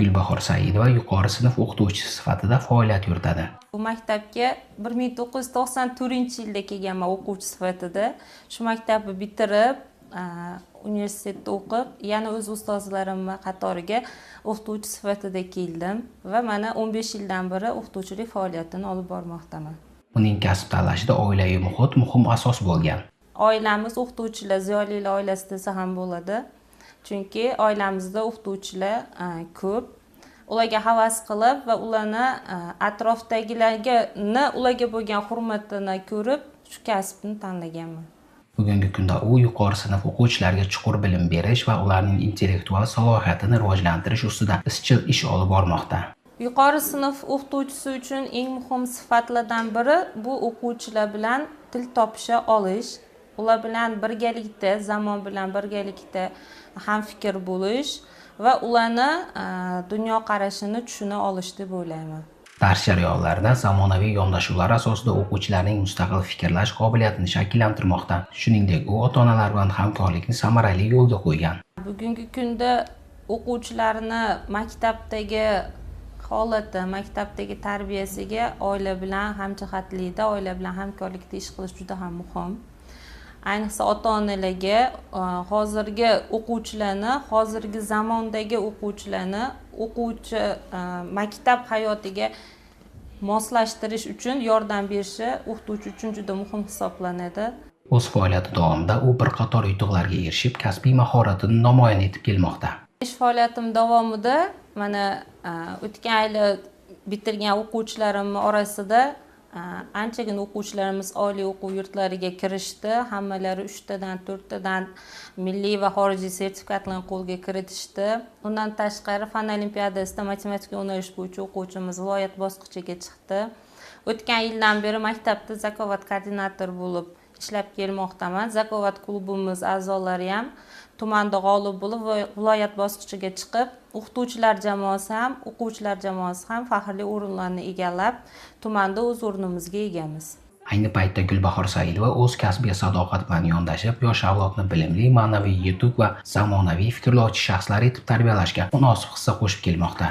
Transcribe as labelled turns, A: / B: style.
A: Gulbahor Saidova yuqori sinf o'qituvchisi sifatida faoliyat yuritadi.
B: Bu maktabga 1994-yilda kelganman o'quvchi sifatida. Shu maktabni bitirib, universitetda o'qib, yana o'z ustozlarim qatoriga o'qituvchi sifatida keldim va mana 15 yildan beri o'qituvchilik faoliyatini olib bormoqdaman.
A: Uning kasb tanlashida oilaviy muhit muhim asos bo'lgan.
B: Oilamiz o'qituvchilar, ziyolilar oilasi desa ham bo'ladi. Chunki oilamizda o'qituvchilar ko'p. Ularga havas qilib va ularni ularga bo'lgan hurmatini ko'rib, shu kasbni tanlaganman.
A: Bugungi kunda u yuqori sinf o'quvchilariga chuqur bilim berish va ularning intellektual salohiyatini rivojlantirish ustida izchil ish olib bormoqda.
B: Yuqori sinf o'qituvchisi uchun eng muhim sifatlardan biri bu o'quvchilar bilan til topisha olish, ular bilan birgalikda, zamon bilan birgalikda hamfikr bo'lish va ularni dunyoqarashini tushuna olish deb o'ylayman.
A: Dars jarayonlarida zamonaviy yondashuvlar asosida o'quvchilarning mustaqil fikrlash qobiliyatini shakllantirmoqda. Shuningdek, u ota-onalar bilan hamkorlikni samarali yo'lga qo'ygan.
B: Bugungi kunda o'quvchilarni maktabdagi holati, maktabdagi tarbiyasiga oila bilan hamjihatlikda, oila bilan hamkorlikda ish qilish juda ham muhim. Ayniqsa ota-onalarga hozirgi o'quvchilarni, hozirgi zamondagi o'quvchilarni o'quvchi maktab hayotiga moslashtirish uchun yordam berishi o'qituvchi uchun juda muhim hisoblanadi.
A: O'z faoliyati davomida u bir qator yutuqlarga erishib, kasbiy mahoratini namoyon etib kelmoqda.
B: Ish faoliyatim davomida mana o'tgan yili bitirgan o'quvchilarim orasida anchagina o'quvchilarimiz oliy o'quv yurtlariga kirishdi. Hammalari 3 tadan 4 tadan milliy va xorijiy sertifikatlarni qo'lga kiritishdi. Undan tashqari fan olimpiadasida matematika yo'nalish bo'yicha o'quvchimiz viloyat bosqichiga chiqdi. O'tgan yildan beri maktabda zakovat koordinator bo'lib ishlab kelmoqdaman. Zakovat klubimiz a'zolari ham tumanda g'olib bo'lib viloyat bosqichiga chiqib, o'qituvchilar jamoasi ham, o'quvchilar jamoasi ham faxrli o'rinlarni egallab, tumanda o'z o'rnimizga egamiz.
A: Ayni paytda Gulbahor Saidova o'z kasbiga sadoqat bilan yondashib, yosh avlodni bilimli, ma'naviy yetuk va zamonaviy fikrlovchi shaxslar etib tarbiyalashga munosib hissa qo'shib kelmoqda.